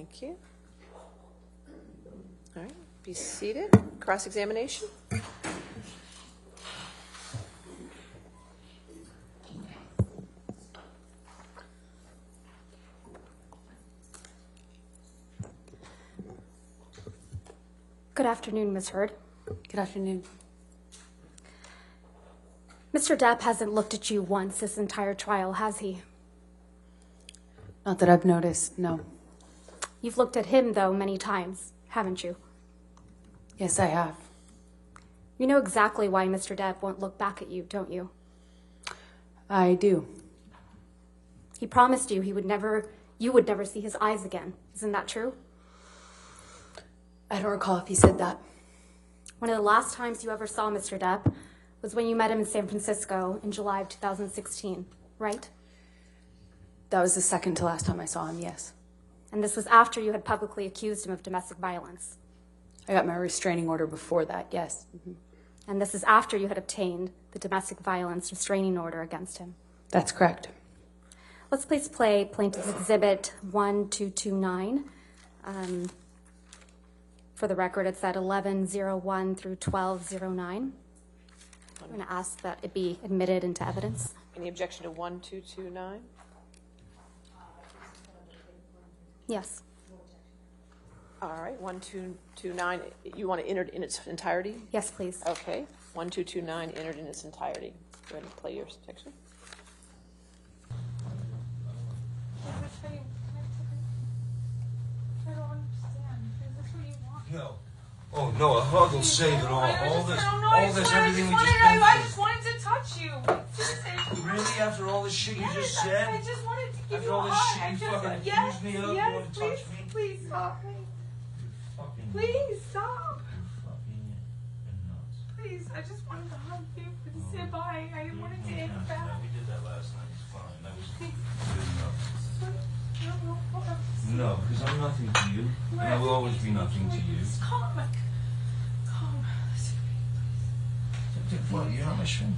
Thank you. All right, be seated. Cross-examination. Good afternoon, Ms. Heard. Good afternoon. Mr. Depp hasn't looked at you once this entire trial, has he? Not that I've noticed, no. You've looked at him, though, many times, haven't you? Yes, I have. You know exactly why Mr. Depp won't look back at you, don't you? I do. He promised you you would never see his eyes again. Isn't that true? I don't recall if he said that. One of the last times you ever saw Mr. Depp was when you met him in San Francisco in July of 2016, right? That was the second to last time I saw him, yes. And this was after you had publicly accused him of domestic violence. I got my restraining order before that, yes. Mm-hmm. And this is after you had obtained the domestic violence restraining order against him. That's correct. Let's please play Plaintiff's Exhibit 1229. For the record, it's at 1101 through 1209. I'm going to ask that it be admitted into evidence. Any objection to 1229? Yes. All right, 1229. You want to enter it in its entirety? Yes, please. Okay, 1229 entered in its entirety. Go ahead and play your section. No. Oh no, a hug will save it all. All this, everything we just been through. I just wanted to touch you. Really? After all this shit you just said? I just wanted to give After you a all this hug. shit you fucking accused me of, you want to touch me? Please stop me. Fucking Please stop. fucking nuts. Please, I just wanted to hug you and say bye. I didn't want to take it back. We did that last night. It's fine. That was good enough. No, No, because I'm nothing to you, and I will always be nothing to you. calm. Calm. What? You're not my shrink.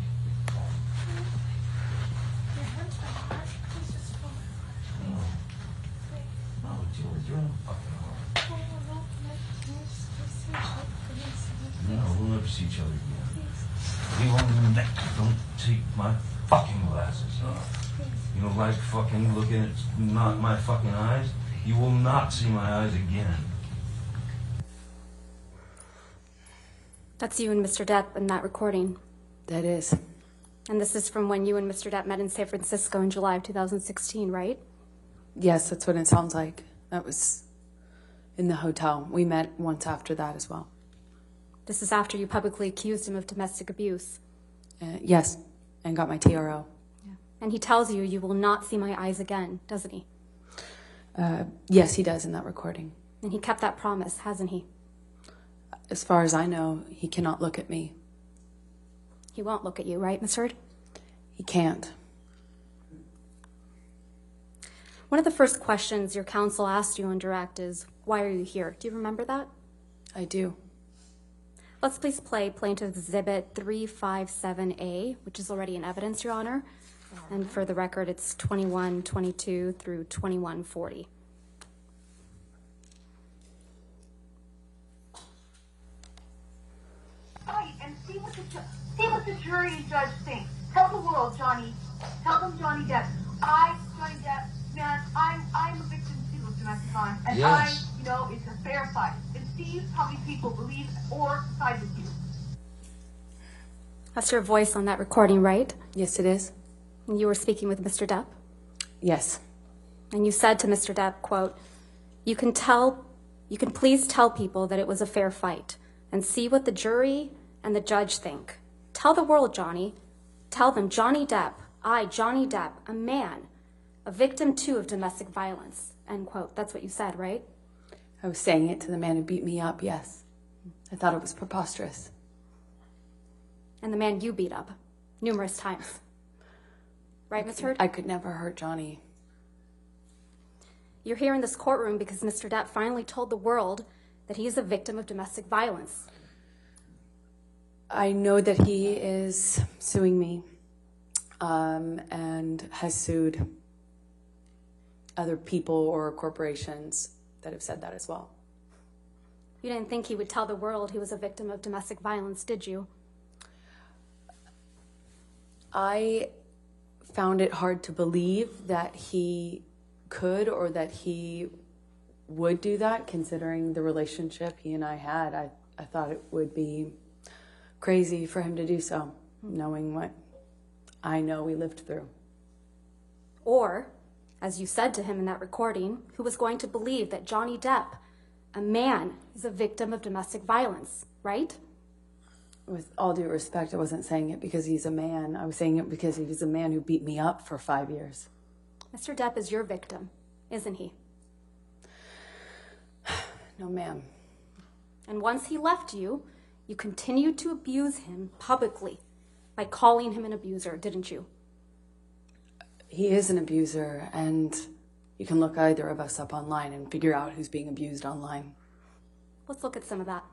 Your hands are hot. Please just calm my heart. No, you're in a fucking heart. No, we'll never see each other again. You won't don't take my fucking glasses off. You don't like fucking looking at not my fucking eyes? You will not see my eyes again. That's you and Mr. Depp in that recording. That is. And this is from when you and Mr. Depp met in San Francisco in July of 2016, right? Yes, that's what it sounds like. That was in the hotel. We met once after that as well. This is after you publicly accused him of domestic abuse. Yes, and got my TRO. Yeah. And he tells you you will not see my eyes again, doesn't he? Yes, he does in that recording. And he kept that promise, hasn't he? As far as I know, he cannot look at me. He won't look at you, right, Miss Heard? He can't. One of the first questions your counsel asked you on direct is, why are you here? Do you remember that? I do. Let's please play Plaintiff's Exhibit 357A, which is already in evidence, Your Honor. And for the record, it's 2122 through 2140. Right, and see what the jury and judge think. Tell the world, Johnny. Tell them, Johnny Depp. Johnny Depp, man, I'm a victim too of domestic violence, and Yes. it's a fair fight. And see how many people believe or side with you. That's your voice on that recording, right? Yes, it is. And you were speaking with Mr. Depp? Yes. And you said to Mr. Depp, quote, you can please tell people that it was a fair fight and see what the jury and the judge think. Tell the world, Johnny. Tell them, Johnny Depp, Johnny Depp, a man, a victim too of domestic violence, end quote. That's what you said, right? I was saying it to the man who beat me up, yes. I thought it was preposterous. And the man you beat up numerous times. Right, Ms. Heard? I could never hurt Johnny. You're here in this courtroom because Mr. Depp finally told the world that he is a victim of domestic violence. I know that he is suing me and has sued other people or corporations that have said that as well. You didn't think he would tell the world he was a victim of domestic violence, did you? I found it hard to believe that he could or that he would do that, considering the relationship he and I had. I thought it would be crazy for him to do so, knowing what I know we lived through. Or, as you said to him in that recording, who was going to believe that Johnny Depp, a man, is a victim of domestic violence, right? With all due respect, I wasn't saying it because he's a man. I was saying it because he was a man who beat me up for 5 years. Mr. Depp is your victim, isn't he? No, ma'am. And once he left you, you continued to abuse him publicly by calling him an abuser, didn't you? He is an abuser, and you can look either of us up online and figure out who's being abused online. Let's look at some of that.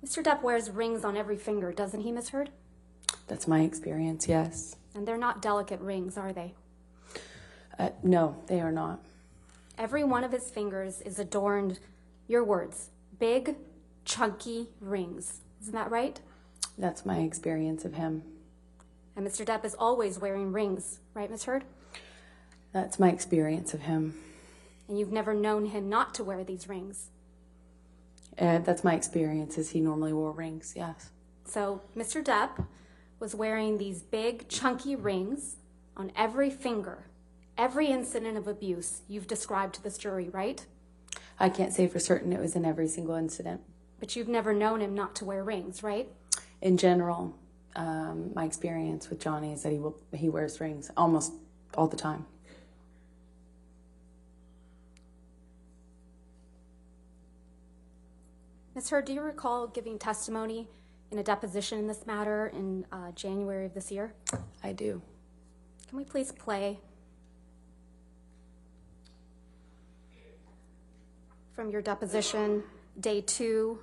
Mr. Depp wears rings on every finger, doesn't he, Miss Heard? That's my experience, yes. And they're not delicate rings, are they? No, they are not. Every one of his fingers is adorned, your words, big, chunky rings. Isn't that right? That's my experience of him. And Mr. Depp is always wearing rings, right, Miss Heard? That's my experience of him. And you've never known him not to wear these rings. That's my experience, is he normally wore rings, yes. So Mr. Depp was wearing these big, chunky rings on every finger, every incident of abuse you've described to this jury, right? I can't say for certain it was in every single incident. But you've never known him not to wear rings, right? In general, my experience with Johnny is that he wears rings almost all the time. Ms. Heard, do you recall giving testimony in a deposition in this matter in January of this year? I do. Can we please play from your deposition, day 2,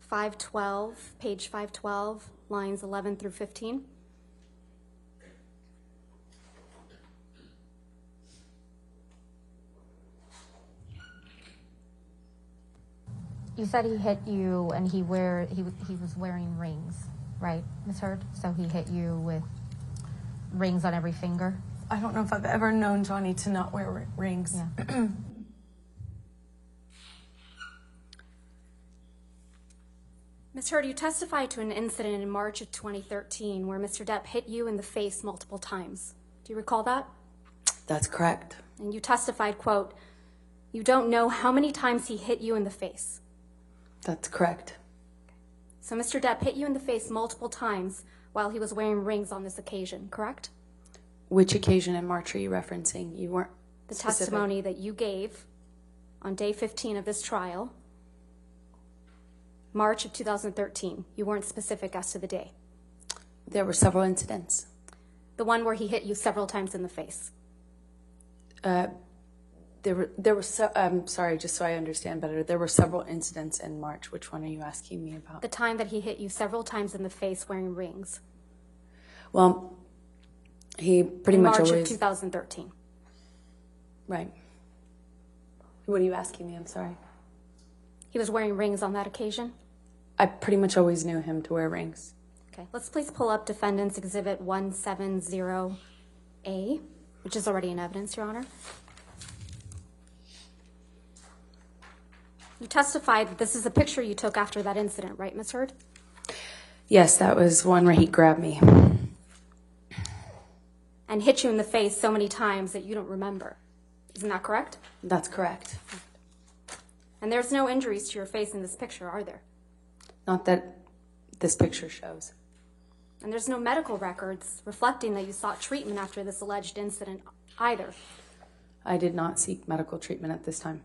512, page 512, lines 11 through 15? You said he hit you and he was wearing rings, right, Ms. Heard? So he hit you with rings on every finger? I don't know if I've ever known Johnny to not wear rings. Yeah. Ms. Heard, you testified to an incident in March of 2013 where Mr. Depp hit you in the face multiple times. Do you recall that? That's correct. And you testified, quote, "You don't know how many times he hit you in the face." That's correct. So Mr. Depp hit you in the face multiple times while he was wearing rings on this occasion, correct? Which occasion in March are you referencing? You weren't The specific. testimony that you gave on day 15 of this trial, March of 2013. You weren't specific as to the day. There were several incidents. The one where he hit you several times in the face. I'm sorry, just so I understand better. There were several incidents in March. Which one are you asking me about? The time that he hit you several times in the face wearing rings. Well, he pretty In much March always... of 2013. Right. What are you asking me? I'm sorry. He was wearing rings on that occasion? I pretty much always knew him to wear rings. Okay, let's please pull up Defendant's Exhibit 170A, which is already in evidence, Your Honor. You testified that this is a picture you took after that incident, right, Ms. Heard? Yes, that was one where he grabbed me. And hit you in the face so many times that you don't remember. Isn't that correct? That's correct. And there's no injuries to your face in this picture, are there? Not that this picture shows. And there's no medical records reflecting that you sought treatment after this alleged incident either. I did not seek medical treatment at this time.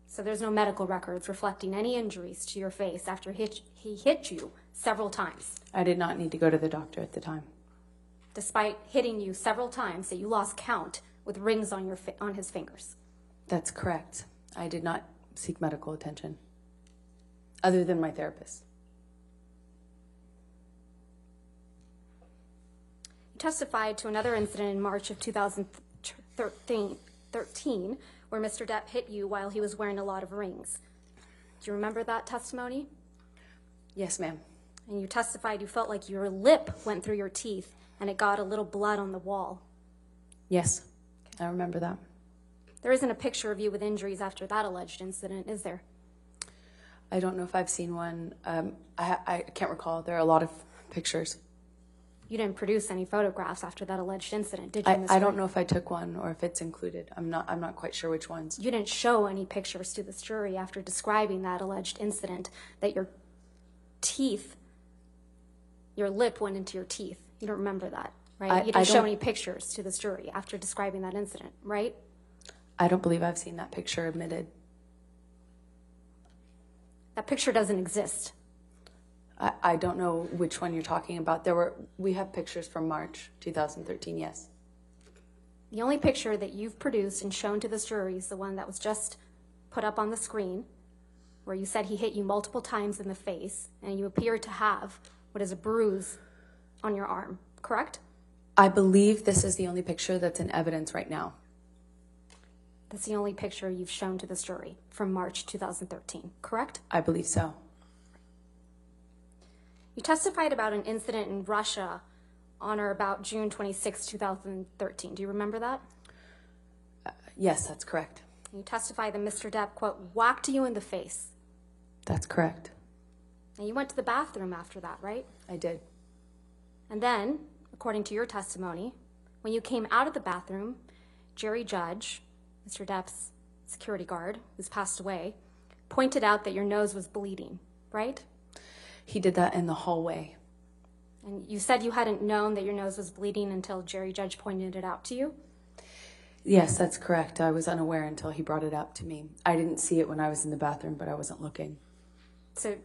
So there's no medical records reflecting any injuries to your face after he hit you several times, I did not need to go to the doctor at the time. despite hitting you several times that you lost count with rings on on his fingers. That's correct. I did not seek medical attention, other than my therapist. You testified to another incident in March of 2013 where Mr. Depp hit you while he was wearing a lot of rings. Do you remember that testimony? Yes, ma'am. And you testified you felt like your lip went through your teeth and it got a little blood on the wall. Yes, I remember that. There isn't a picture of you with injuries after that alleged incident, is there? I don't know if I've seen one. I can't recall. There are a lot of pictures. You didn't produce any photographs after that alleged incident, did you, Ms. I don't Wright? know if I took one or if it's included. I'm not quite sure which ones. You didn't show any pictures to this jury after describing that alleged incident, that your teeth, your lip went into your teeth. You don't remember that, right? You didn't show any pictures to this jury after describing that incident, right? I don't believe I've seen that picture admitted. That picture doesn't exist. I don't know which one you're talking about. We have pictures from March 2013, yes. The only picture that you've produced and shown to this jury is the one that was just put up on the screen, where you said he hit you multiple times in the face, and you appear to have what is a bruise on your arm, correct? I believe this is the only picture that's in evidence right now. That's the only picture you've shown to this jury from March 2013, correct? I believe so. You testified about an incident in Russia on or about June 26, 2013. Do you remember that? Yes, that's correct. You testified that Mr. Depp, quote, whacked you in the face. That's correct. And you went to the bathroom after that, right? I did. And then, according to your testimony, when you came out of the bathroom, Jerry Judge, Mr. Depp's security guard, who's passed away, pointed out that your nose was bleeding, right? He did that in the hallway. And you said you hadn't known that your nose was bleeding until Jerry Judge pointed it out to you? Yes, that's correct. I was unaware until he brought it up to me. I didn't see it when I was in the bathroom, but I wasn't looking. So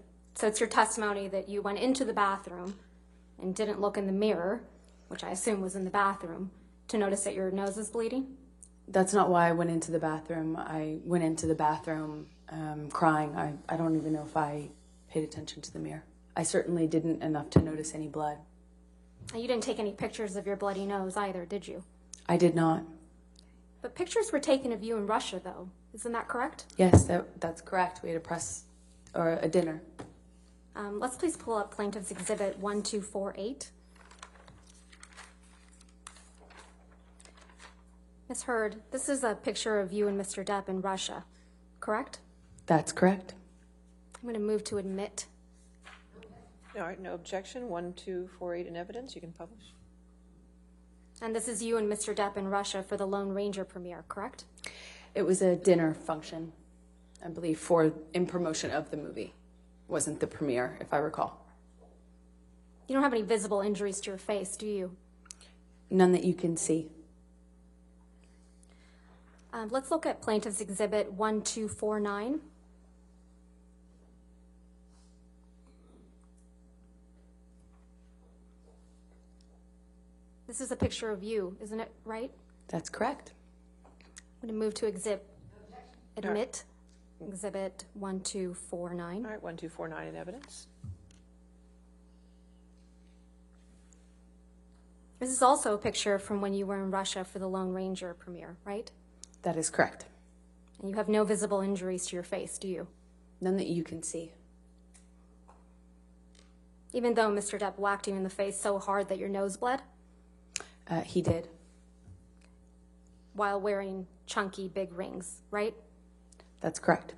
it's your testimony that you went into the bathroom and didn't look in the mirror, which I assume was in the bathroom, to notice that your nose was bleeding? That's not why I went into the bathroom. I went into the bathroom crying. I don't even know if I paid attention to the mirror. I certainly didn't enough to notice any blood. And you didn't take any pictures of your bloody nose either, did you? I did not. But pictures were taken of you in Russia, though. Isn't that correct? Yes, that's correct. We had a dinner. Let's please pull up Plaintiff's Exhibit 1248. Ms. Hurd, this is a picture of you and Mr. Depp in Russia, correct? That's correct. I'm going to move to admit. All right, no objection. 1248 in evidence. You can publish. And this is you and Mr. Depp in Russia for the Lone Ranger premiere, correct? It was a dinner function, I believe, in promotion of the movie. Wasn't the premiere, if I recall. You don't have any visible injuries to your face, do you? None that you can see. Let's look at Plaintiff's Exhibit 1249. This is a picture of you, isn't it right? That's correct. I'm going to move to admit Exhibit 1249. All right, 1249 in evidence. This is also a picture from when you were in Russia for the Lone Ranger premiere, right? That is correct. And you have no visible injuries to your face, do you? None that you can see. Even though Mr. Depp whacked you in the face so hard that your nose bled? He did. While wearing chunky, big rings, right? That's correct.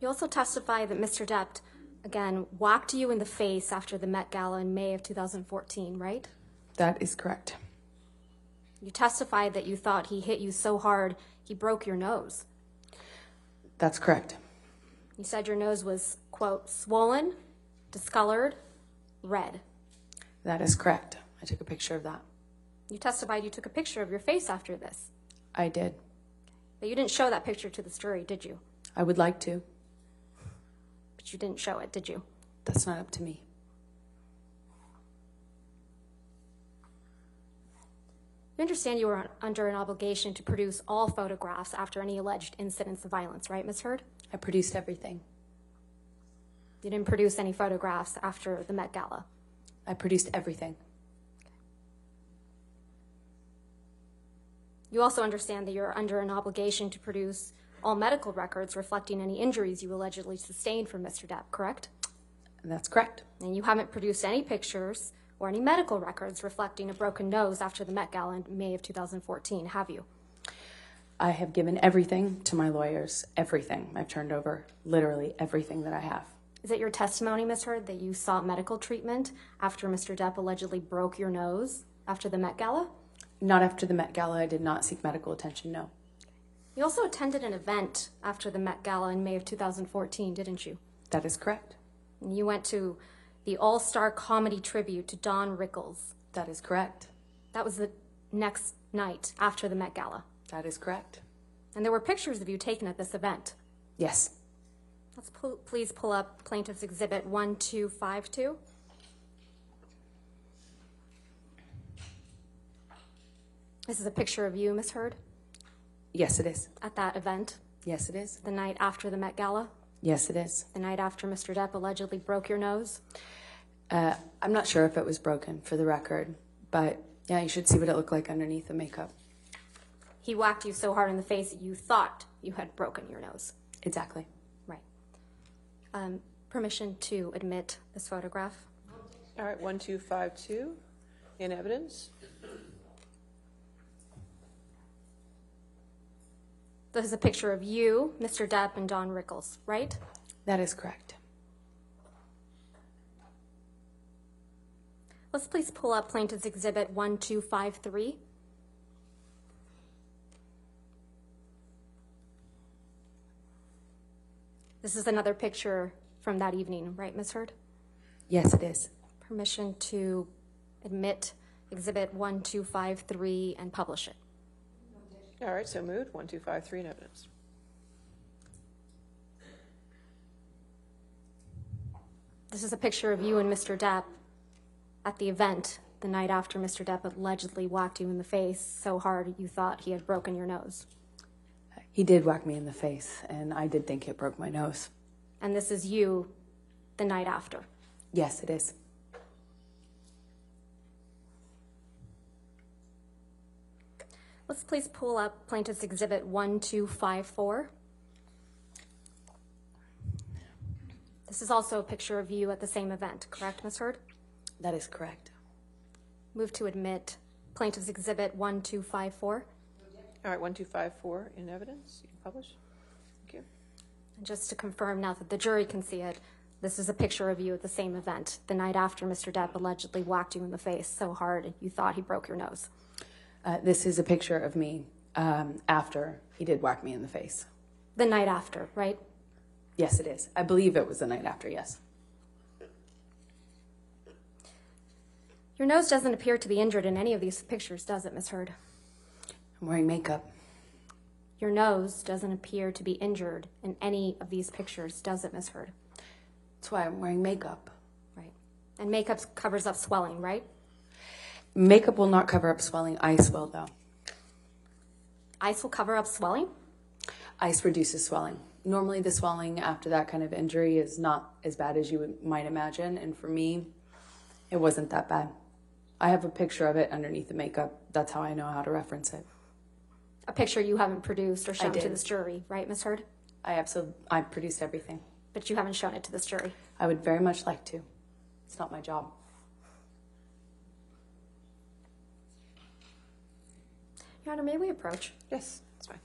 You also testify that Mr. Depp, again, whacked you in the face after the Met Gala in May of 2014, right? That is correct. You testified that you thought he hit you so hard he broke your nose. That's correct. You said your nose was, quote, swollen, discolored, red. That is correct. I took a picture of that. You testified you took a picture of your face after this. I did. But you didn't show that picture to this jury, did you? I would like to. But you didn't show it, did you? That's not up to me. You understand you were under an obligation to produce all photographs after any alleged incidents of violence, right, Ms. Hurd? I produced everything. You didn't produce any photographs after the Met Gala. I produced everything. You also understand that you're under an obligation to produce all medical records reflecting any injuries you allegedly sustained from Mr. Depp, correct? That's correct. And you haven't produced any pictures or any medical records reflecting a broken nose after the Met Gala in May of 2014, have you? I have given everything to my lawyers, everything. I've turned over literally everything that I have. Is it your testimony, Ms. Heard, that you sought medical treatment after Mr. Depp allegedly broke your nose after the Met Gala? Not after the Met Gala. I did not seek medical attention, no. You also attended an event after the Met Gala in May of 2014, didn't you? That is correct. And you went to the all-star comedy tribute to Don Rickles. That is correct. That was the next night after the Met Gala. That is correct. And there were pictures of you taken at this event. Yes. Let's please pull up Plaintiff's Exhibit 1252. This is a picture of you, Ms. Heard, Yes, it is. at that event, Yes, it is. the night after the Met Gala, Yes, it is. the night after Mr. Depp allegedly broke your nose. I'm not sure if it was broken, for the record, but yeah, you should see what it looked like underneath the makeup. He whacked you so hard in the face that you thought you had broken your nose. Exactly. Right. Permission to admit this photograph. All right, 1252 in evidence. This is a picture of you, Mr. Depp, and Don Rickles, right? That is correct. Let's please pull up Plaintiff's Exhibit 1253. This is another picture from that evening, right, Ms. Heard? Yes, it is. Permission to admit Exhibit 1253 and publish it. All right, so moved. 1253 in evidence. This is a picture of you and Mr. Depp at the event the night after Mr. Depp allegedly whacked you in the face so hard you thought he had broken your nose. He did whack me in the face, and I did think it broke my nose. And this is you the night after. Yes, it is. Let's please pull up Plaintiff's Exhibit 1254. This is also a picture of you at the same event, correct, Ms. Heard? That is correct. Move to admit Plaintiff's Exhibit 1254. All right, 1254 in evidence. You can publish. Thank you. And just to confirm now that the jury can see it, this is a picture of you at the same event, the night after Mr. Depp allegedly whacked you in the face so hard you thought he broke your nose. This is a picture of me after he did whack me in the face. The night after, right? Yes, it is. I believe it was the night after, yes. Your nose doesn't appear to be injured in any of these pictures, does it, Ms. Heard? I'm wearing makeup. Your nose doesn't appear to be injured in any of these pictures, does it, Ms. Heard? That's why I'm wearing makeup. Right. And makeup covers up swelling, right? Makeup will not cover up swelling. Ice will, though. Ice will cover up swelling? Ice reduces swelling. Normally, the swelling after that kind of injury is not as bad as you might imagine. And for me, it wasn't that bad. I have a picture of it underneath the makeup. That's how I know how to reference it. A picture you haven't produced or shown to did. this jury, right, Ms. Heard? I produced everything. But you haven't shown it to this jury. I would very much like to. It's not my job. Your Honor, may we approach? Yes, that's fine.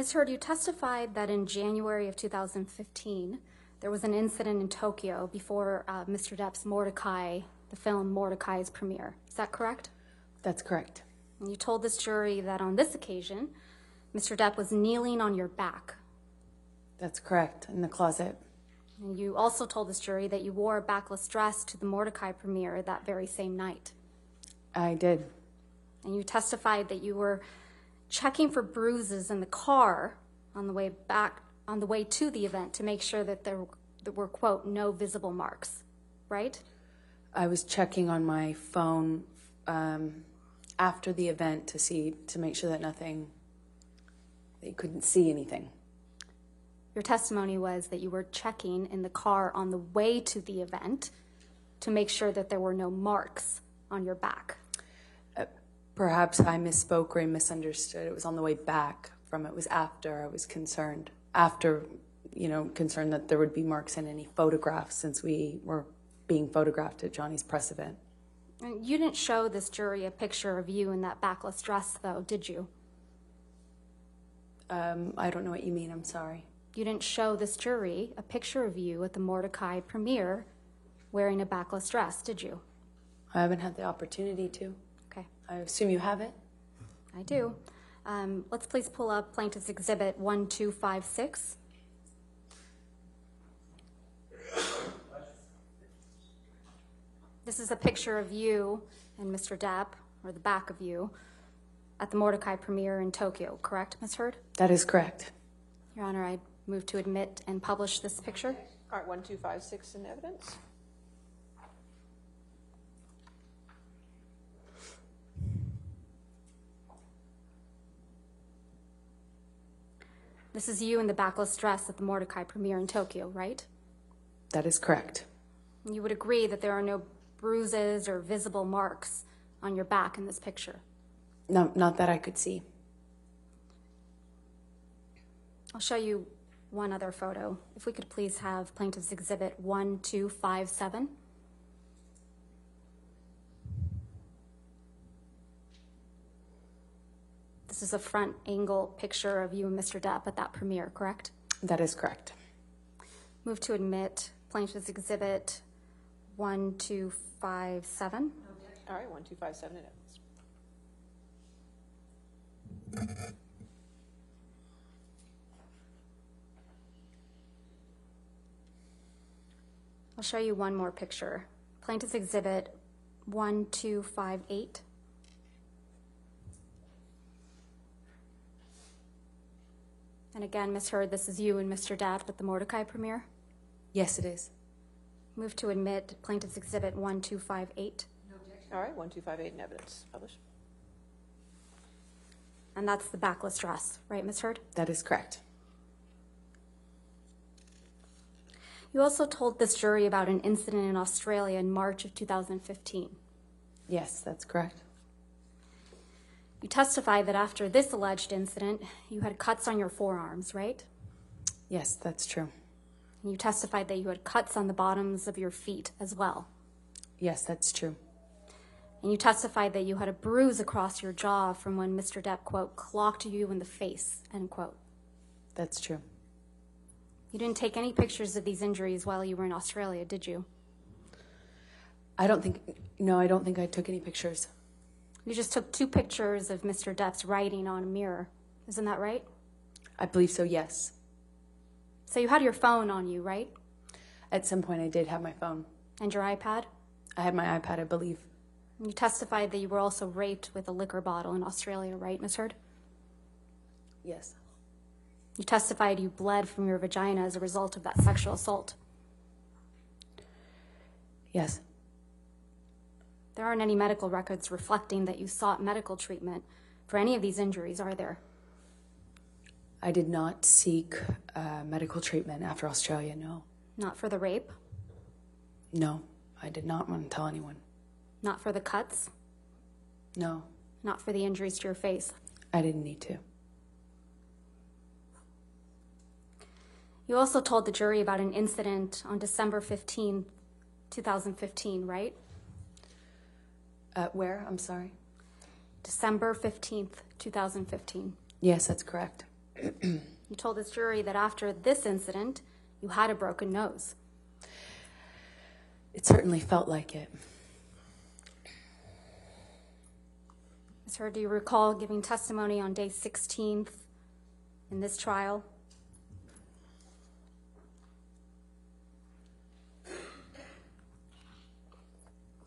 Ms. Heard, you testified that in January of 2015, there was an incident in Tokyo before Mr. Depp's Mordecai, the film Mordecai's premiere. Is that correct? That's correct. And you told this jury that on this occasion, Mr. Depp was kneeling on your back. That's correct, in the closet. And you also told this jury that you wore a backless dress to the Mordecai premiere that very same night. I did. And you testified that you were checking for bruises in the car on the way to the event to make sure that there were, quote, no visible marks, right? I was checking on my phone after the event to make sure that you couldn't see anything. Your testimony was that you were checking in the car on the way to the event to make sure that there were no marks on your back. Perhaps I misspoke or I misunderstood. It was on the way back from it was after I was concerned. After, concerned that there would be marks in any photographs since we were being photographed at Johnny's press event. And you didn't show this jury a picture of you in that backless dress, though, did you? I don't know what you mean. I'm sorry. You didn't show this jury a picture of you at the Mordecai premiere wearing a backless dress, did you? I haven't had the opportunity to. Okay. I assume you have it? I do. Let's please pull up Plaintiff's Exhibit 1256. This is a picture of you and Mr. Depp, or the back of you, at the Mordecai premiere in Tokyo, correct, Ms. Heard? That is correct. Your Honor, I move to admit and publish this picture. All right, 1256 in evidence. This is you in the backless dress at the Mordecai premiere in Tokyo, right? That is correct. You would agree that there are no bruises or visible marks on your back in this picture? No, not that I could see. I'll show you one other photo. If we could please have Plaintiff's Exhibit 1257. This is a front angle picture of you and Mr. Depp at that premiere, correct? That is correct. Move to admit Plaintiff's Exhibit 1257. All right, 1257 in evidence. I'll show you one more picture. Plaintiff's Exhibit 1258. And again, Ms. Heard, this is you and Mr. Depp at the Mordecai premiere. Yes, it is. Move to admit Plaintiff's Exhibit 1258. All right, 1258 in evidence. Publish. And that's the backless dress, right, Ms. Heard? That is correct. You also told this jury about an incident in Australia in March of 2015. Yes, that's correct. You testified that after this alleged incident, you had cuts on your forearms, right? Yes, that's true. And you testified that you had cuts on the bottoms of your feet as well. Yes, that's true. And you testified that you had a bruise across your jaw from when Mr. Depp, quote, clocked you in the face, end quote. That's true. You didn't take any pictures of these injuries while you were in Australia, did you? I don't think I took any pictures. You just took 2 pictures of Mr. Depp's writing on a mirror. Isn't that right? I believe so, yes. So you had your phone on you, right? At some point I did have my phone. And your iPad? I had my iPad, I believe. And you testified that you were also raped with a liquor bottle in Australia, right, Ms. Heard? Yes. You testified you bled from your vagina as a result of that sexual assault. Yes. There aren't any medical records reflecting that you sought medical treatment for any of these injuries, are there? I did not seek medical treatment after Australia, no. Not for the rape? No, I did not want to tell anyone. Not for the cuts? No, Not for the injuries to your face? I didn't need to. You also told the jury about an incident on December 15, 2015, right? Where? I'm sorry. December 15th, 2015. Yes, that's correct. You told this jury that after this incident, you had a broken nose. It certainly felt like it. Ms. Heard, do you recall giving testimony on day 16th in this trial?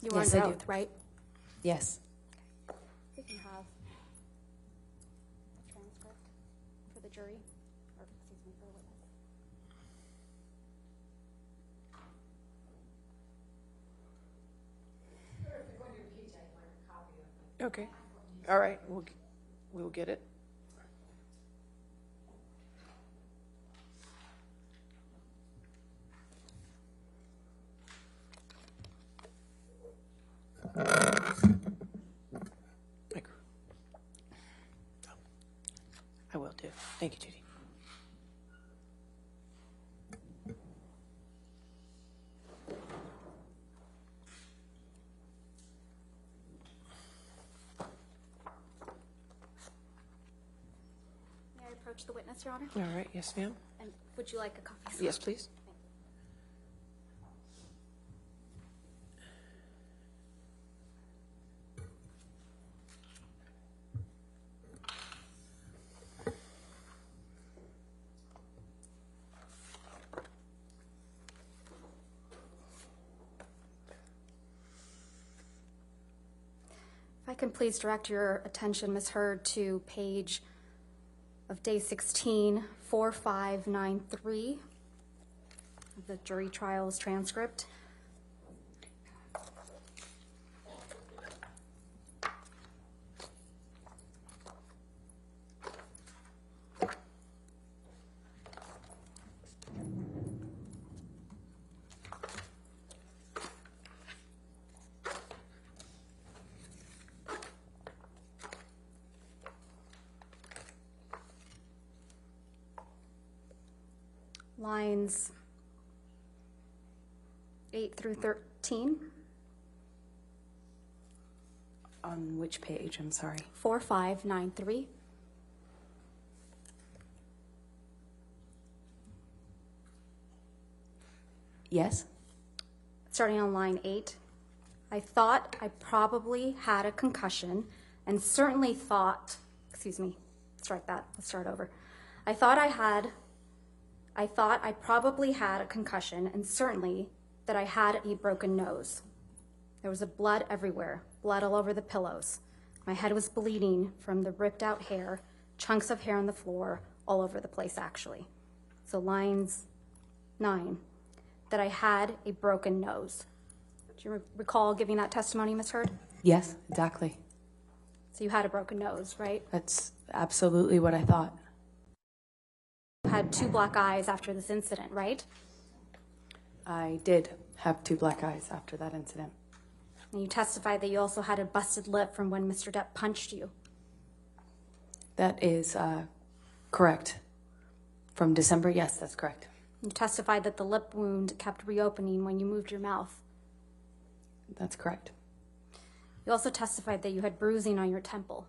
You were Yes, under I do. oath, right? Yes. We can have a transcript for the jury, or excuse me, for the witness. Okay. All right, we'll get it. I will do. Thank you, Judy. May I approach the witness, Your Honor? All right, yes, ma'am. And would you like a copy, sir? Yes, please. If I can please direct your attention, Ms. Heard, to page of day 16, 4593 of the jury trials transcript. Lines 8 through 13, On which page? I'm sorry. 4593. Yes? Starting on line 8. I thought I probably had a concussion and certainly thought, excuse me, strike that, let's start over. I thought I probably had a concussion and certainly that I had a broken nose. There was blood everywhere, blood all over the pillows. My head was bleeding from the ripped out hair, chunks of hair on the floor, all over the place actually. So lines 9, that I had a broken nose. Do you recall giving that testimony, Ms. Heard? Yes, exactly. So you had a broken nose, right? That's absolutely what I thought. You had 2 black eyes after this incident, right? I did have 2 black eyes after that incident. And you testified that you also had a busted lip from when Mr. Depp punched you. That is correct. From December, yes, that's correct. You testified that the lip wound kept reopening when you moved your mouth. That's correct. You also testified that you had bruising on your temple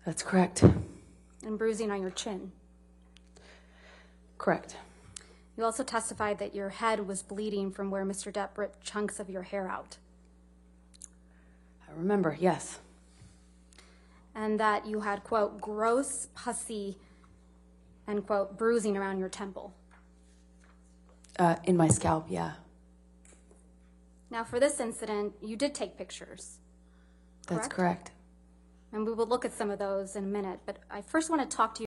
That's correct. and bruising on your chin. Correct. You also testified that your head was bleeding from where Mr. Depp ripped chunks of your hair out. I remember, yes. And that you had, quote, gross, pussy, and, quote, bruising around your temple. In my scalp, yeah. Now, for this incident, you did take pictures. That's Correct? correct. And we will look at some of those in a minute, but I first want to talk to you